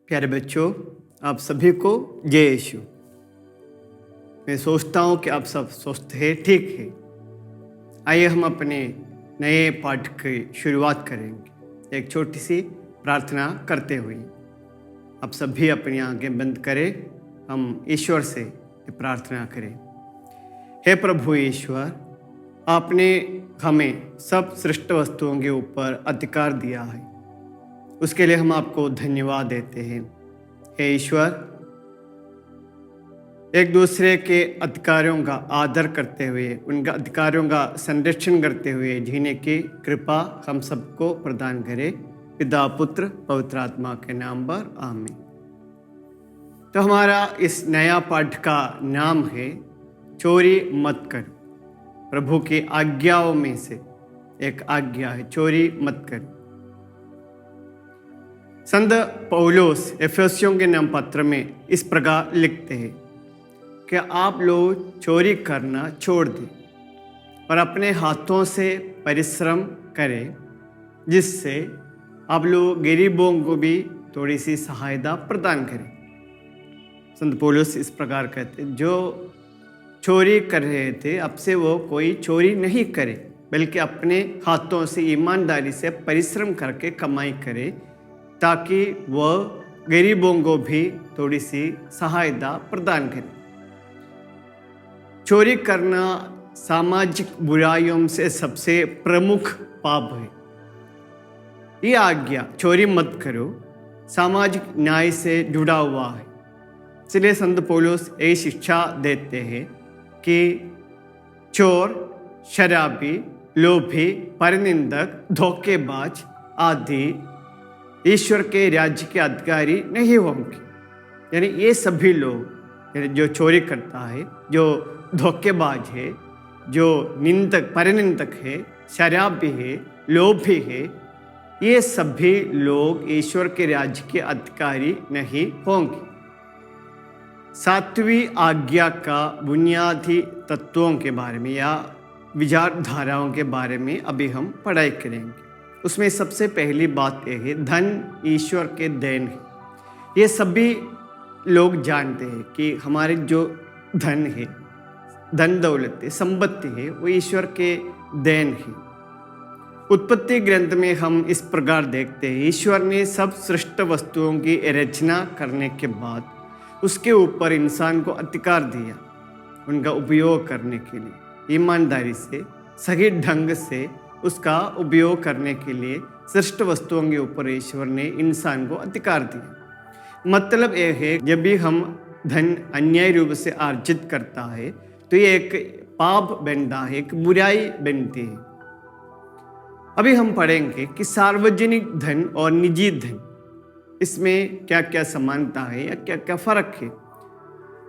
प्यारे बच्चों, आप सभी को जय यीशु। मैं सोचता हूँ कि आप सब स्वस्थ हैं, ठीक है। आइए हम अपने नए पाठ की शुरुआत करेंगे एक छोटी सी प्रार्थना करते हुए। आप सभी अपनी आंखें बंद करें, हम ईश्वर से प्रार्थना करें। हे प्रभु ईश्वर, आपने हमें सब सृष्ट वस्तुओं के ऊपर अधिकार दिया है, उसके लिए हम आपको धन्यवाद देते हैं। हे ईश्वर, एक दूसरे के अधिकारों का आदर करते हुए, उनका अधिकारों का संरक्षण करते हुए जीने की कृपा हम सबको प्रदान करें। पिता पुत्र पवित्र आत्मा के नाम पर आमीन। तो हमारा इस नया पाठ का नाम है चोरी मत कर। प्रभु की आज्ञाओं में से एक आज्ञा है, चोरी मत कर। संत पौलुस एफेसियों के नाम पत्र में इस प्रकार लिखते हैं कि आप लोग चोरी करना छोड़ दें और अपने हाथों से परिश्रम करें, जिससे आप लोग गरीबों को भी थोड़ी सी सहायता प्रदान करें। संत पौलुस इस प्रकार कहते हैं, जो चोरी कर रहे थे अब से वो कोई चोरी नहीं करे, बल्कि अपने हाथों से ईमानदारी से परिश्रम करके कमाई करे, ताकि वह गरीबों को भी थोड़ी सी सहायता प्रदान करें। चोरी करना सामाजिक बुराइयों से सबसे प्रमुख पाप है। ये आज्ञा चोरी मत करो सामाजिक न्याय से जुड़ा हुआ है। इसलिए संत पौलुस ये शिक्षा देते हैं कि चोर, शराबी, लोभी, परनिंदक, धोखेबाज आदि ईश्वर के राज्य के अधिकारी नहीं होंगे। यानी ये सभी लोग, यानी जो चोरी करता है, जो धोखेबाज है, जो निंदक, परनिंदक है, शराबी है, लोभी है, ये सभी लोग ईश्वर के राज्य के अधिकारी नहीं होंगे। सातवीं आज्ञा का बुनियादी तत्वों के बारे में या विचारधाराओं के बारे में अभी हम पढ़ाई करेंगे। उसमें सबसे पहली बात यह है, धन ईश्वर के देन है। ये सभी लोग जानते हैं कि हमारे जो धन है, धन दौलत है, संपत्ति है, वो ईश्वर के देन है। उत्पत्ति ग्रंथ में हम इस प्रकार देखते हैं, ईश्वर ने सब सृष्ट वस्तुओं की रचना करने के बाद उसके ऊपर इंसान को अधिकार दिया, उनका उपयोग करने के लिए, ईमानदारी से, सही ढंग से उसका उपयोग करने के लिए सृष्ट वस्तुओं के ऊपर ईश्वर ने इंसान को अधिकार दिया। मतलब यह है, जब भी हम धन अन्याय रूप से अर्जित करता है तो ये एक पाप बनता है, एक बुराई बनती है। अभी हम पढ़ेंगे कि सार्वजनिक धन और निजी धन, इसमें क्या क्या समानता है या क्या क्या फर्क है।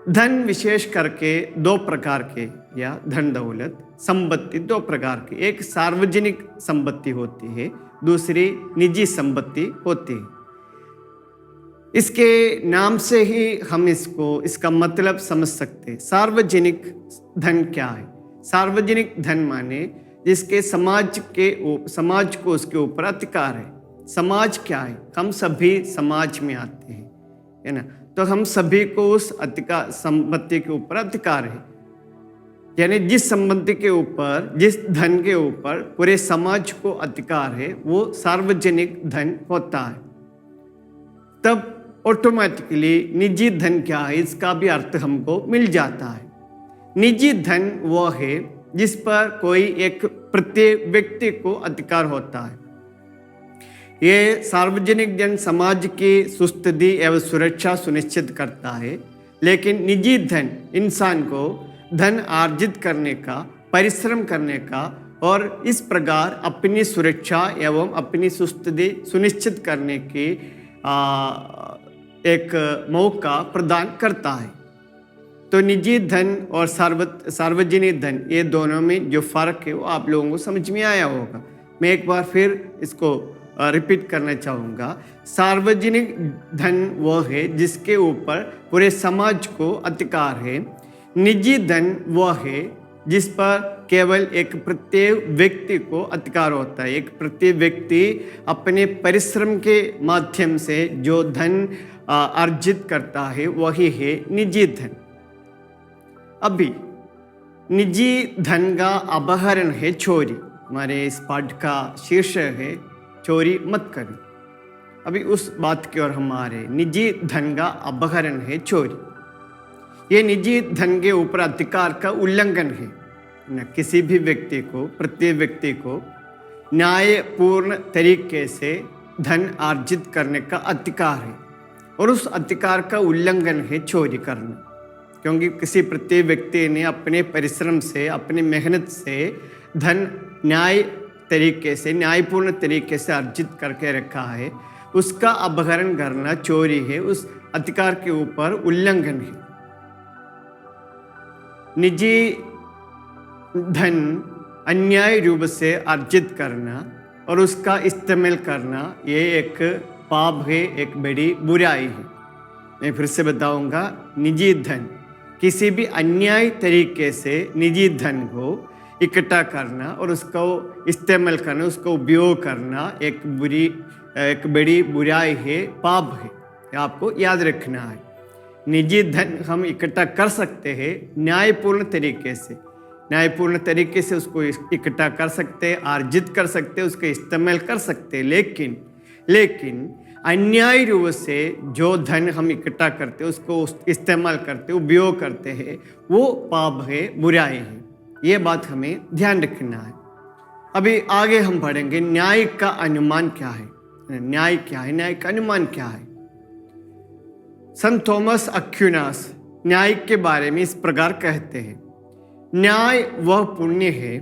धन विशेष करके दो प्रकार के, या धन दौलत संपत्ति दो प्रकार की, एक सार्वजनिक संपत्ति होती है, दूसरी निजी संपत्ति होती है। इसके नाम से ही हम इसका मतलब समझ सकते हैं। सार्वजनिक धन क्या है? सार्वजनिक धन माने जिसके समाज को उसके ऊपर अधिकार है। समाज क्या है? हम सभी समाज में आते हैं, है ना। तो हम सभी को उस अधिकार, संपत्ति के ऊपर अधिकार है। यानी जिस संपत्ति के ऊपर, जिस धन के ऊपर पूरे समाज को अधिकार है, वो सार्वजनिक धन होता है। तब ऑटोमेटिकली निजी धन क्या है, इसका भी अर्थ हमको मिल जाता है। निजी धन वो है जिस पर कोई एक प्रत्येक व्यक्ति को अधिकार होता है। ये सार्वजनिक धन समाज की सुस्थिति एवं सुरक्षा सुनिश्चित करता है, लेकिन निजी धन इंसान को धन अर्जित करने का, परिश्रम करने का और इस प्रकार अपनी सुरक्षा एवं अपनी सुस्थिति सुनिश्चित करने की एक मौका प्रदान करता है। तो निजी धन और सार्वजनिक धन, ये दोनों में जो फर्क है वो आप लोगों को समझ में आया होगा। मैं एक बार फिर इसको रिपीट करना चाहूँगा। सार्वजनिक धन वो है जिसके ऊपर पूरे समाज को अधिकार है। निजी धन वो है जिस पर केवल एक प्रत्येक व्यक्ति को अधिकार होता है। एक प्रत्येक व्यक्ति अपने परिश्रम के माध्यम से जो धन अर्जित करता है वही है निजी धन। अभी निजी धन का अपहरण है चोरी। हमारे इस पाठ का शीर्षक है चोरी मत करो। अभी उस बात की ओर हम आ रहे हैं। निजी धन का अपहरण है चोरी। ये निजी धन के ऊपर अधिकार का उल्लंघन है न। किसी भी व्यक्ति को, प्रत्येक व्यक्ति को न्यायपूर्ण तरीके से धन अर्जित करने का अधिकार है और उस अधिकार का उल्लंघन है चोरी करना। क्योंकि किसी प्रत्येक व्यक्ति ने अपने परिश्रम से, अपनी मेहनत से धन न्यायपूर्ण तरीके से अर्जित करके रखा है, उसका अपहरण करना चोरी है, उस अधिकार के ऊपर उल्लंघन है। निजी धन अन्याय रूप से अर्जित करना और उसका इस्तेमाल करना ये एक पाप है, एक बड़ी बुराई है। मैं फिर से बताऊंगा, निजी धन, किसी भी अन्याय तरीके से निजी धन को इकट्ठा करना और उसको इस्तेमाल करना, उसको उपयोग करना एक बड़ी बुराई है, पाप है। आपको याद रखना है। निजी धन हम इकट्ठा कर सकते हैं न्यायपूर्ण तरीके से। न्यायपूर्ण तरीके से उसको इकट्ठा कर सकते हैं, अर्जित कर सकते हैं, उसका इस्तेमाल कर सकते हैं। लेकिन अन्याय रूप से जो धन हम इकट्ठा करते हैं, उसको इस्तेमाल करते, उपयोग करते हैं, वो पाप है, बुराई है। ये बात हमें ध्यान रखना है। अभी आगे हम पढ़ेंगे न्याय का अनुमान क्या है। न्याय क्या है, न्याय का अनुमान क्या है। संत थॉमस अक्विनास न्याय के बारे में इस प्रकार कहते हैं, न्याय वह पुण्य है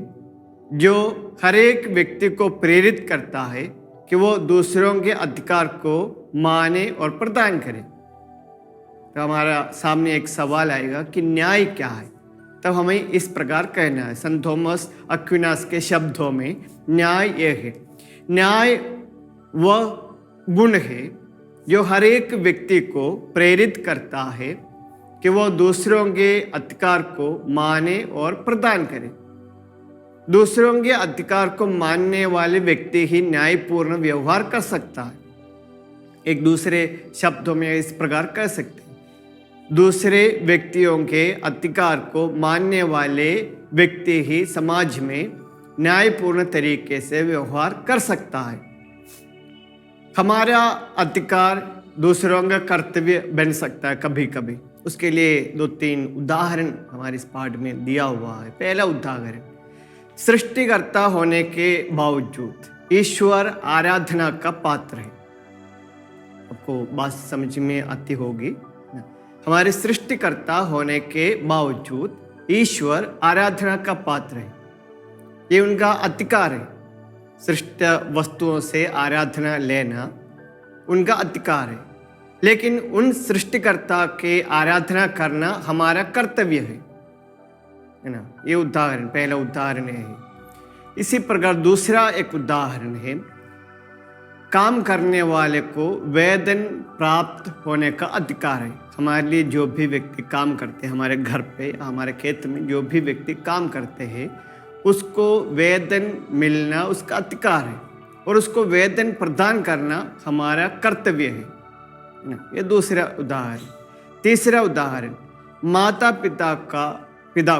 जो हर एक व्यक्ति को प्रेरित करता है कि वो दूसरों के अधिकार को माने और प्रदान करे। तो हमारा सामने एक सवाल आएगा कि न्याय क्या है। तब हमें इस प्रकार कहना है, संत थॉमस अक्विनास के शब्दों में न्याय यह है, न्याय वह गुण है जो हर एक व्यक्ति को प्रेरित करता है कि वह दूसरों के अधिकार को माने और प्रदान करे। दूसरों के अधिकार को मानने वाले व्यक्ति ही न्यायपूर्ण व्यवहार कर सकता है। एक दूसरे शब्दों में इस प्रकार कह सकते हैं, दूसरे व्यक्तियों के अधिकार को मानने वाले व्यक्ति ही समाज में न्यायपूर्ण तरीके से व्यवहार कर सकता है। हमारा अधिकार दूसरों का कर्तव्य बन सकता है कभी कभी। उसके लिए 2-3 उदाहरण हमारे इस पाठ में दिया हुआ है। पहला उदाहरण, सृष्टिकर्ता होने के बावजूद ईश्वर आराधना का पात्र है। आपको बात समझ में आती होगी। हमारे सृष्टिकर्ता होने के बावजूद ईश्वर आराधना का पात्र है। ये उनका अधिकार है। सृष्ट वस्तुओं से आराधना लेना उनका अधिकार है, लेकिन उन सृष्टिकर्ता के आराधना करना हमारा कर्तव्य है ना। ये उदाहरण, पहला उदाहरण है। इसी प्रकार दूसरा एक उदाहरण है, काम करने वाले को वेतन प्राप्त होने का अधिकार है। हमारे लिए जो भी व्यक्ति काम करते हैं, हमारे घर पे, हमारे खेत में जो भी व्यक्ति काम करते हैं, उसको वेतन मिलना उसका अधिकार है और उसको वेतन प्रदान करना हमारा कर्तव्य है। ये दूसरा उदाहरण। तीसरा उदाहरण, माता पिता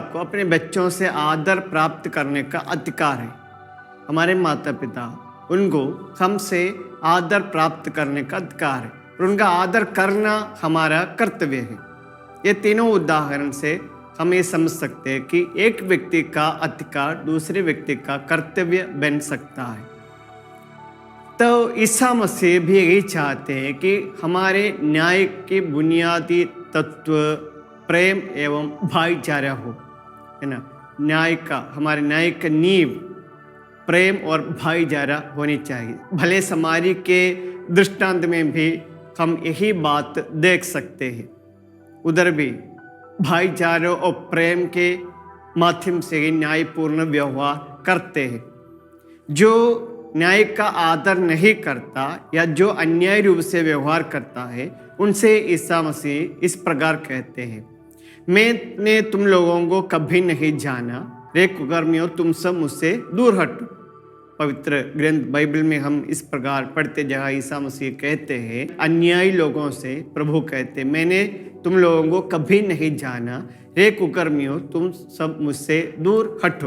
को अपने बच्चों से आदर प्राप्त करने का अधिकार है। हमारे माता पिता, उनको हमसे आदर प्राप्त करने का अधिकार है और उनका आदर करना हमारा कर्तव्य है। ये तीनों उदाहरण से हम ये समझ सकते हैं कि एक व्यक्ति का अधिकार दूसरे व्यक्ति का कर्तव्य बन सकता है। तो ईसा मसीह भी यही चाहते हैं कि हमारे न्याय के बुनियादी तत्व प्रेम एवं भाईचारा हो, है ना। हमारे न्याय का नींव प्रेम और भाईचारा होनी चाहिए। भले समारी के दृष्टांत में भी हम यही बात देख सकते हैं। उधर भी भाईचारा और प्रेम के माध्यम से ही न्यायपूर्ण व्यवहार करते हैं। जो न्याय का आदर नहीं करता या जो अन्याय रूप से व्यवहार करता है, उनसे ईसा मसीह इस प्रकार कहते हैं, मैंने तुम लोगों को कभी नहीं जाना, रे कुकर्मियों तुम सब मुझसे दूर हटो। पवित्र ग्रंथ बाइबल में हम इस प्रकार पढ़ते जहाँ ईसा मसीह कहते हैं अन्यायी लोगों से, प्रभु कहते मैंने तुम लोगों को कभी नहीं जाना, रे कुकर्मियों तुम सब मुझसे दूर हटो।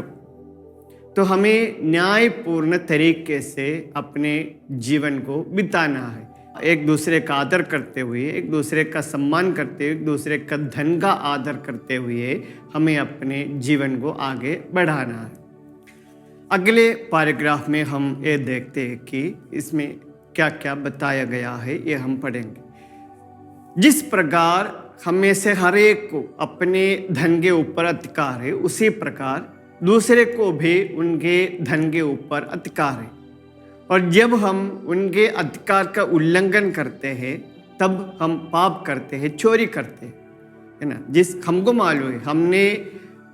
तो हमें न्यायपूर्ण तरीके से अपने जीवन को बिताना है, एक दूसरे का आदर करते हुए, एक दूसरे का सम्मान करते हुए, एक दूसरे का धन का आदर करते हुए हमें अपने जीवन को आगे बढ़ाना है। अगले पैराग्राफ में हम ये देखते हैं कि इसमें क्या क्या बताया गया है, ये हम पढ़ेंगे। जिस प्रकार हम में से हर एक को अपने धन के ऊपर अधिकार है, उसी प्रकार दूसरे को भी उनके धन के ऊपर अधिकार है। और जब हम उनके अधिकार का उल्लंघन करते हैं तब हम पाप करते हैं, चोरी करते हैं, है ना। हमको मालूम है हमने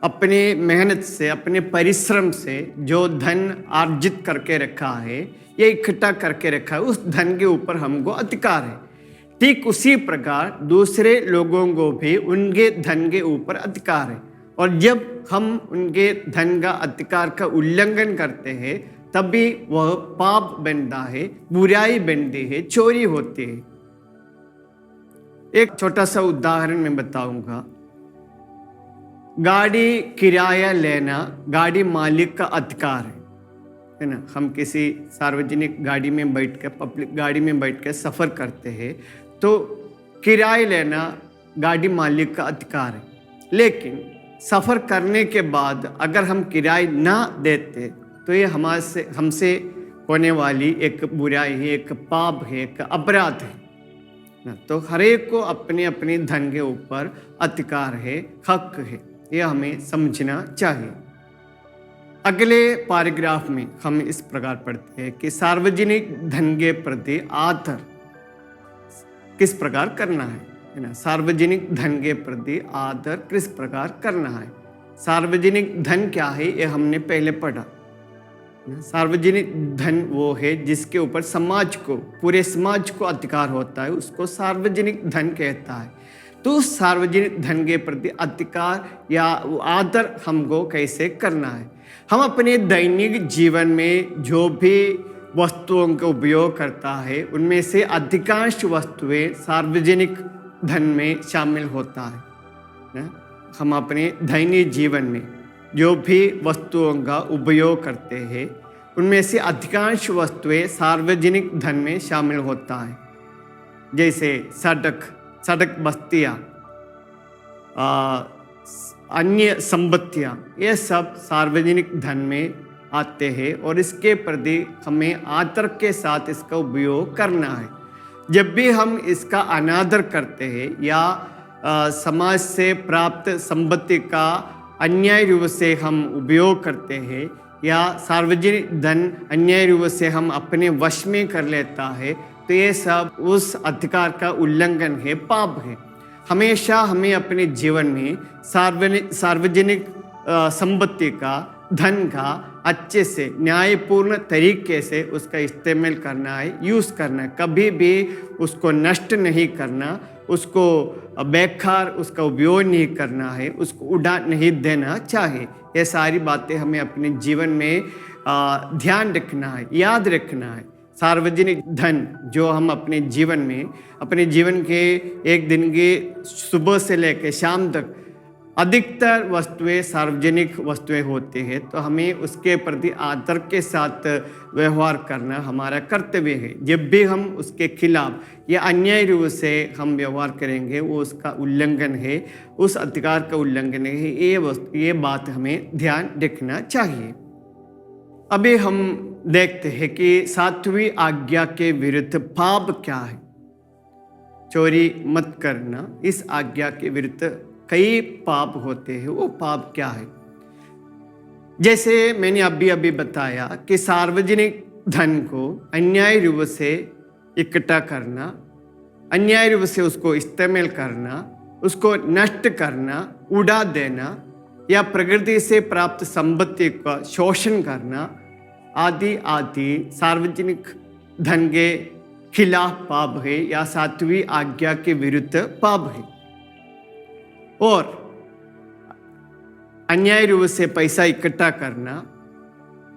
अपने मेहनत से, अपने परिश्रम से जो धन अर्जित करके रखा है, ये इकट्ठा करके रखा है, उस धन के ऊपर हमको अधिकार है। ठीक उसी प्रकार दूसरे लोगों को भी उनके धन के ऊपर अधिकार है। और जब हम उनके धन का अधिकार का उल्लंघन करते हैं तभी वह पाप बनता है, बुराई बनती है, चोरी होती है। एक छोटा सा उदाहरण मैं बताऊंगा। गाड़ी किराया लेना गाड़ी मालिक का अधिकार है ना। हम किसी सार्वजनिक गाड़ी में बैठकर, पब्लिक गाड़ी में बैठकर सफ़र करते हैं तो किराया लेना गाड़ी मालिक का अधिकार है। लेकिन सफ़र करने के बाद अगर हम किराया ना देते तो ये हमसे होने वाली एक बुराई है, एक पाप है, एक अपराध है ना। तो हर एक को अपने अपने धन के ऊपर अधिकार है, हक है, ये हमें समझना चाहिए। अगले पैराग्राफ में हम इस प्रकार पढ़ते हैं कि सार्वजनिक धन के प्रति आदर किस प्रकार करना है ना। सार्वजनिक धन के प्रति आदर किस प्रकार करना है। सार्वजनिक धन क्या है ये हमने पहले पढ़ा। सार्वजनिक धन वो है जिसके ऊपर समाज को, पूरे समाज को अधिकार होता है, उसको सार्वजनिक धन कहता है। तो उस सार्वजनिक धन के प्रति अधिकार या आदर हमको कैसे करना है। हम अपने दैनिक जीवन में जो भी वस्तुओं का उपयोग करता है उनमें से अधिकांश वस्तुएं सार्वजनिक धन में शामिल होता है। हम अपने दैनिक जीवन में जो भी वस्तुओं का उपयोग करते हैं उनमें से अधिकांश वस्तुएं सार्वजनिक धन में शामिल होता है। जैसे सड़क बस्तियाँ, अन्य संपत्तियाँ, ये सब सार्वजनिक धन में आते हैं और इसके प्रति हमें आदर के साथ इसका उपयोग करना है। जब भी हम इसका अनादर करते हैं या समाज से प्राप्त संपत्ति का अन्याय रूप से हम उपयोग करते हैं या सार्वजनिक धन अन्याय रूप से हम अपने वश में कर लेता है तो ये सब उस अधिकार का उल्लंघन है, पाप है। हमेशा हमें अपने जीवन में सार्वजनिक संपत्ति का, धन का अच्छे से न्यायपूर्ण तरीके से उसका इस्तेमाल करना है, यूज़ करना है। कभी भी उसको नष्ट नहीं करना, उसको बेकार उसका उपयोग नहीं करना है, उसको उड़ा नहीं देना चाहिए। ये सारी बातें हमें अपने जीवन में ध्यान रखना है, याद रखना है। सार्वजनिक धन जो हम अपने जीवन में, अपने जीवन के एक दिन के सुबह से लेकर शाम तक अधिकतर वस्तुएं सार्वजनिक वस्तुएं होती हैं, तो हमें उसके प्रति आदर के साथ व्यवहार करना हमारा कर्तव्य है। जब भी हम उसके खिलाफ या अन्याय रूप से हम व्यवहार करेंगे वो उसका उल्लंघन है, उस अधिकार का उल्लंघन है। ये बात हमें ध्यान रखना चाहिए। अभी हम देखते हैं कि 7वीं आज्ञा के विरुद्ध पाप क्या है। चोरी मत करना, इस आज्ञा के विरुद्ध कई पाप होते हैं। वो पाप क्या है? जैसे मैंने अभी बताया कि सार्वजनिक धन को अन्याय रूप से इकट्ठा करना, अन्याय रूप से उसको इस्तेमाल करना, उसको नष्ट करना, उड़ा देना या प्रकृति से प्राप्त संपत्ति का शोषण करना आदि आदि सार्वजनिक धन के खिलाफ पाप है या 7वीं आज्ञा के विरुद्ध पाप है। और अन्याय रूप से पैसा इकट्ठा करना,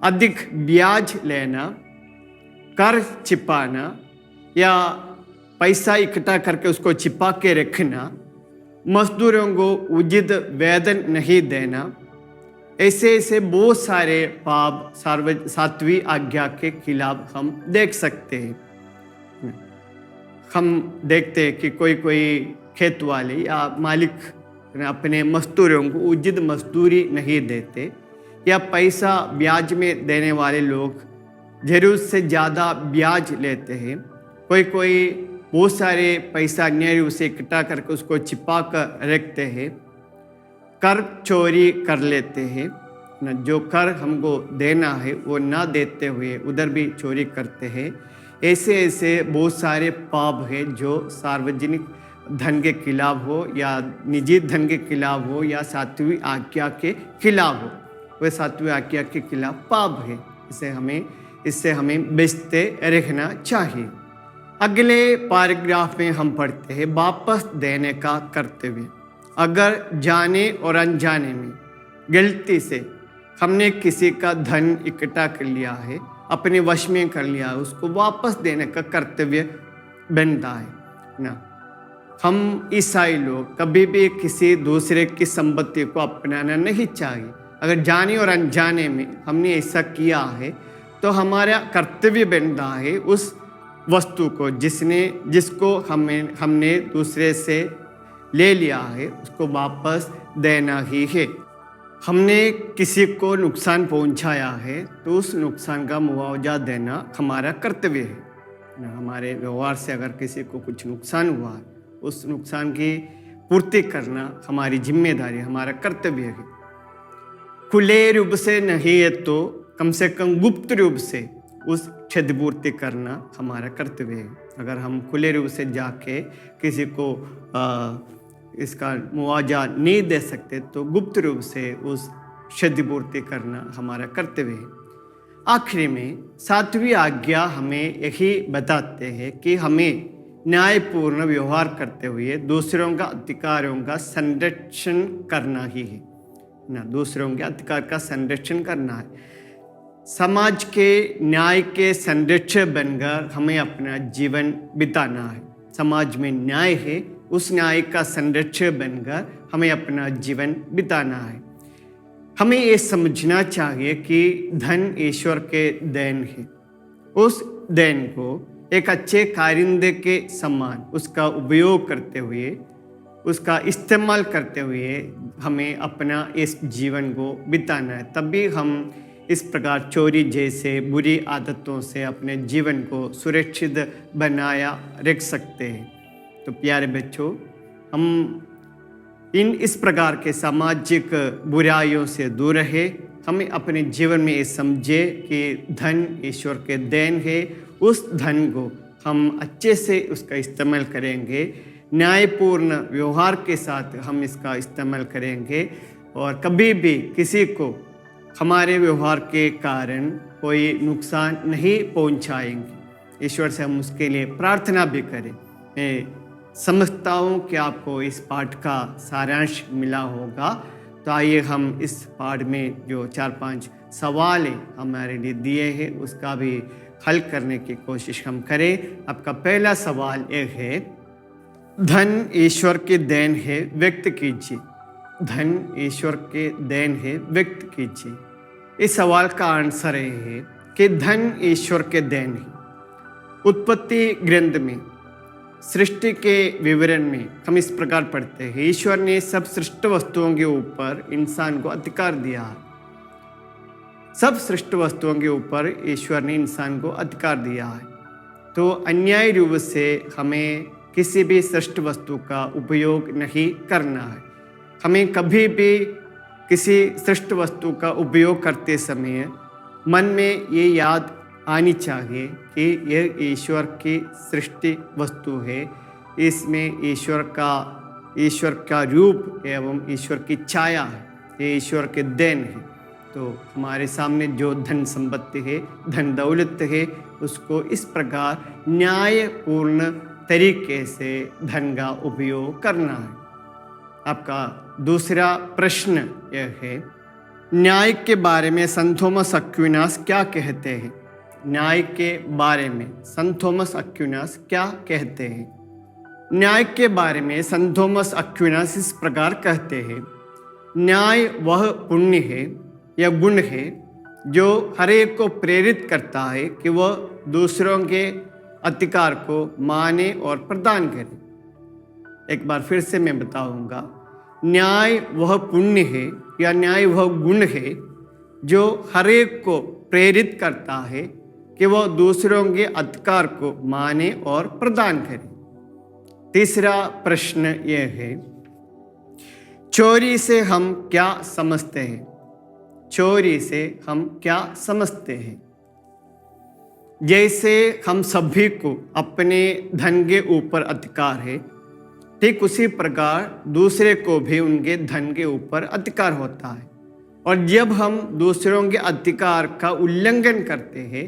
अधिक ब्याज लेना, कर छिपाना या पैसा इकट्ठा करके उसको छिपा के रखना, मजदूरों को उचित वेतन नहीं देना, ऐसे ऐसे बहुत सारे पाप सातवीं आज्ञा के खिलाफ हम देख सकते हैं। हम देखते हैं कि कोई कोई खेत वाले या मालिक अपने मजदूरों को उचित मजदूरी नहीं देते, या पैसा ब्याज में देने वाले लोग जरूरत से ज़्यादा ब्याज लेते हैं। कोई कोई बहुत सारे पैसा अन्याय रूप से इकट्ठा करके उसको छिपा कर रखते हैं, कर चोरी कर लेते हैं न, जो कर हमको देना है वो ना देते हुए उधर भी चोरी करते हैं। ऐसे ऐसे बहुत सारे पाप है जो सार्वजनिक धन के खिलाफ हो या निजी धन के खिलाफ हो या सातवीं आज्ञा के खिलाफ हो, वह सातवीं आज्ञा के खिलाफ पाप है। इससे हमें बचते रहना चाहिए। अगले पैराग्राफ में हम पढ़ते हैं वापस देने का कर्तव्य। अगर जाने और अनजाने में गलती से हमने किसी का धन इकट्ठा कर लिया है, अपने वश में कर लिया है, उसको वापस देने का कर्तव्य बनता है ना। हम ईसाई लोग कभी भी किसी दूसरे की संपत्ति को अपनाना नहीं चाहिए। अगर जाने और अनजाने में हमने ऐसा किया है तो हमारा कर्तव्य बनता है उस वस्तु को जिसको हमने दूसरे से ले लिया है उसको वापस देना ही है। हमने किसी को नुकसान पहुंचाया है तो उस नुकसान का मुआवजा देना हमारा कर्तव्य है। हमारे व्यवहार से अगर किसी को कुछ नुकसान हुआ है, उस नुकसान की पूर्ति करना हमारी जिम्मेदारी, हमारा कर्तव्य है। खुले रूप से नहीं है तो कम से कम गुप्त रूप से उस क्षतिपूर्ति करना हमारा कर्तव्य है। अगर हम खुले रूप से जाके किसी को इसका मुआवजा नहीं दे सकते तो गुप्त रूप से उस क्षतिपूर्ति करना हमारा कर्तव्य है। आखिरी में सातवीं आज्ञा हमें यही बताते हैं कि हमें न्यायपूर्ण व्यवहार करते हुए दूसरों का अधिकारों का संरक्षण करना ही है ना। दूसरों के अधिकार का संरक्षण करना है। समाज के न्याय के संरक्षक बनकर हमें अपना जीवन बिताना है। समाज में न्याय है, उस न्याय का संरक्षक बनकर हमें अपना जीवन बिताना है। हमें ये समझना चाहिए कि धन ईश्वर के देन है। उस देन को एक अच्छे कारिंदे के समान उसका उपयोग करते हुए, उसका इस्तेमाल करते हुए हमें अपना इस जीवन को बिताना है। तभी हम इस प्रकार चोरी जैसे बुरी आदतों से अपने जीवन को सुरक्षित बनाया रख सकते हैं। तो प्यारे बच्चों, हम इस प्रकार के सामाजिक बुराइयों से दूर रहे। हमें अपने जीवन में ये समझे कि धन ईश्वर के देन है। उस धन को हम अच्छे से उसका इस्तेमाल करेंगे, न्यायपूर्ण व्यवहार के साथ हम इसका इस्तेमाल करेंगे और कभी भी किसी को हमारे व्यवहार के कारण कोई नुकसान नहीं पहुंचाएंगे। ईश्वर से हम उसके लिए प्रार्थना भी करें। मैं समझता हूँ कि आपको इस पाठ का सारांश मिला होगा। तो आइए हम इस पाठ में जो 4-5 सवाल हमारे लिए दिए हैं उसका भी हल करने की कोशिश हम करें। आपका पहला सवाल एक है, धन ईश्वर के देन है, व्यक्त कीजिए। धन ईश्वर के देन है, व्यक्त कीजिए। इस सवाल का आंसर है कि धन ईश्वर के देन है। उत्पत्ति ग्रंथ में सृष्टि के विवरण में हम इस प्रकार पढ़ते हैं, ईश्वर ने सब सृष्ट वस्तुओं के ऊपर इंसान को अधिकार दिया है। सब सृष्ट वस्तुओं के ऊपर ईश्वर ने इंसान को अधिकार दिया है। तो अन्याय रूप से हमें किसी भी सृष्ट वस्तु का उपयोग नहीं करना है। हमें कभी भी किसी सृष्ट वस्तु का उपयोग करते समय मन में ये याद आनी चाहिए कि यह ईश्वर की सृष्टि वस्तु है, इसमें ईश्वर का रूप एवं ईश्वर की छाया है, ये ईश्वर के देन है। तो हमारे सामने जो धन संपत्ति है, धन दौलत है, उसको इस प्रकार न्यायपूर्ण तरीके से धन का उपयोग करना है। आपका दूसरा प्रश्न यह है, न्याय के बारे में संत थॉमस एक्विनास क्या कहते हैं? न्याय के बारे में संत थॉमस एक्विनास क्या कहते हैं? न्याय के बारे में संत थॉमस एक्विनास इस प्रकार कहते हैं, न्याय वह पुण्य है या गुण है जो हर एक को प्रेरित करता है कि वह दूसरों के अधिकार को माने और प्रदान करे। एक बार फिर से मैं बताऊंगा, न्याय वह पुण्य है या न्याय वह गुण है जो हर एक को प्रेरित करता है कि वह दूसरों के अधिकार को माने और प्रदान करे। तीसरा प्रश्न यह है, चोरी से हम क्या समझते हैं? चोरी से हम क्या समझते हैं? जैसे हम सभी को अपने धन के ऊपर अधिकार है, ठीक उसी प्रकार दूसरे को भी उनके धन के ऊपर अधिकार होता है। और जब हम दूसरों के अधिकार का उल्लंघन करते हैं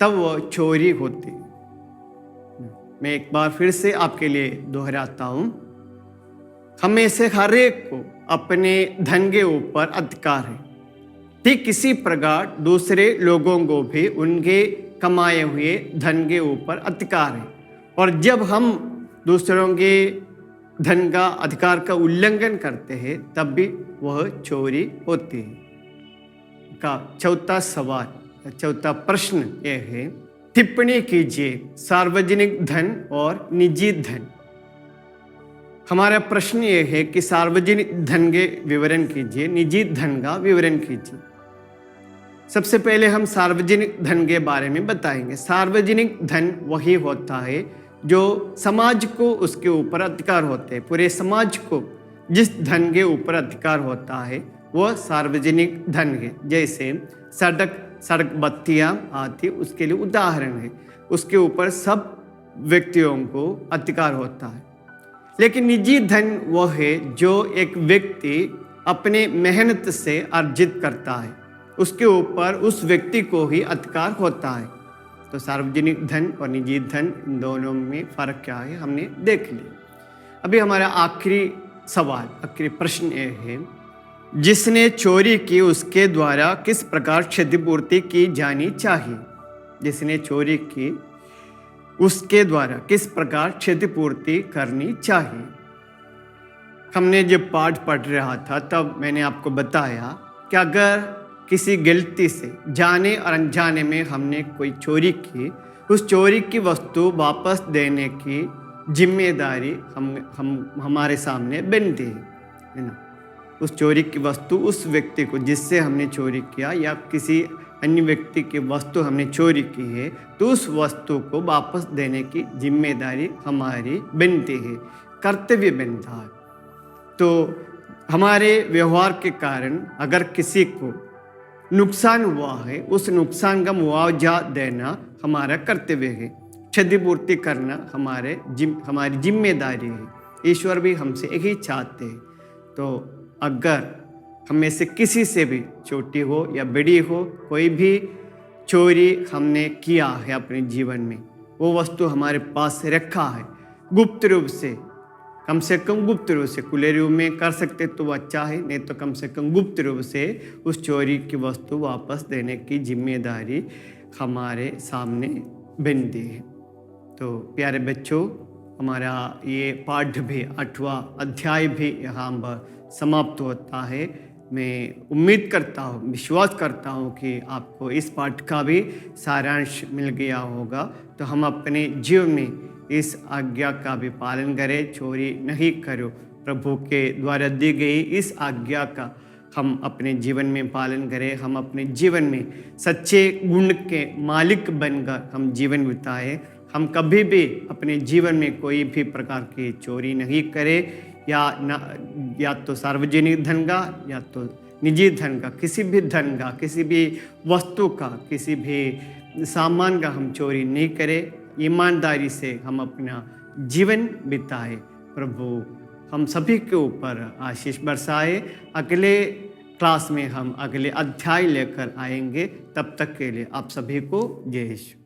तब वह चोरी होती है। मैं एक बार फिर से आपके लिए दोहराता हूं, हमें से हर एक को अपने धन के ऊपर अधिकार है, ठीक इसी प्रकार दूसरे लोगों को भी उनके कमाए हुए धन के ऊपर अधिकार है। और जब हम दूसरों के धन का अधिकार का उल्लंघन करते हैं तब भी वह चोरी होती है। का चौथा सवाल, चौथा प्रश्न यह है, टिप्पणी कीजिए सार्वजनिक धन और निजी धन। हमारा प्रश्न यह है कि सार्वजनिक धन के विवरण कीजिए, निजी धन का विवरण कीजिए। सबसे पहले हम सार्वजनिक धन के बारे में बताएंगे। सार्वजनिक धन वही होता है जो समाज को उसके ऊपर अधिकार होते हैं। पूरे समाज को जिस धन के ऊपर अधिकार होता है वह सार्वजनिक धन है। जैसे सड़क बत्तियां आदि उसके लिए उदाहरण है, उसके ऊपर सब व्यक्तियों को अधिकार होता है। लेकिन निजी धन वह है जो एक व्यक्ति अपने मेहनत से अर्जित करता है, उसके ऊपर उस व्यक्ति को ही अधिकार होता है। तो सार्वजनिक धन और निजी धन, इन दोनों में फर्क क्या है हमने देख लिया। अभी हमारा आखिरी सवाल, आखिरी प्रश्न ये है, जिसने चोरी की उसके द्वारा किस प्रकार क्षतिपूर्ति की जानी चाहिए? जिसने चोरी की उसके द्वारा किस प्रकार क्षतिपूर्ति करनी चाहिए? हमने जब पाठ पढ़ रहा था तब मैंने आपको बताया कि अगर किसी गलती से जाने और अनजाने में हमने कोई चोरी की, उस चोरी की वस्तु वापस देने की जिम्मेदारी हमारे सामने बनती है ना। उस चोरी की वस्तु उस व्यक्ति को जिससे हमने चोरी किया या किसी अन्य व्यक्ति की वस्तु हमने चोरी की है तो उस वस्तु को वापस देने की जिम्मेदारी हमारी बनती है, कर्तव्य बनता है। तो हमारे व्यवहार के कारण अगर किसी को नुकसान हुआ है, उस नुकसान का मुआवजा देना हमारा कर्तव्य है, क्षतिपूर्ति करना हमारी जिम्मेदारी है। ईश्वर भी हमसे यही चाहते हैं। तो अगर हमें से किसी से भी छोटी हो या बड़ी हो, कोई भी चोरी हमने किया है अपने जीवन में, वो वस्तु हमारे पास रखा है गुप्त रूप से, कम से कम गुप्त रूप से, खुले रूप में कर सकते तो वो अच्छा है, नहीं तो कम से कम गुप्त रूप से उस चोरी की वस्तु वापस देने की जिम्मेदारी हमारे सामने बनती है। तो प्यारे बच्चों, हमारा ये पाठ भी 8वां अध्याय भी यहाँ पर समाप्त होता है। मैं उम्मीद करता हूँ, विश्वास करता हूँ कि आपको इस पाठ का भी सारांश मिल गया होगा। तो हम अपने जीवन में इस आज्ञा का भी पालन करें, चोरी नहीं करो। प्रभु के द्वारा दी गई इस आज्ञा का हम अपने जीवन में पालन करें। हम अपने जीवन में सच्चे गुण के मालिक बनकर हम जीवन बिताएं। हम कभी भी अपने जीवन में कोई भी प्रकार की चोरी नहीं करें, या तो सार्वजनिक धन का या तो निजी धन का, किसी भी धन का, किसी भी वस्तु का, किसी भी सामान का हम चोरी नहीं करें। ईमानदारी से हम अपना जीवन बिताए। प्रभु हम सभी के ऊपर आशीष बरसाए। अगले क्लास में हम अगले अध्याय लेकर आएंगे। तब तक के लिए आप सभी को जय यीशु।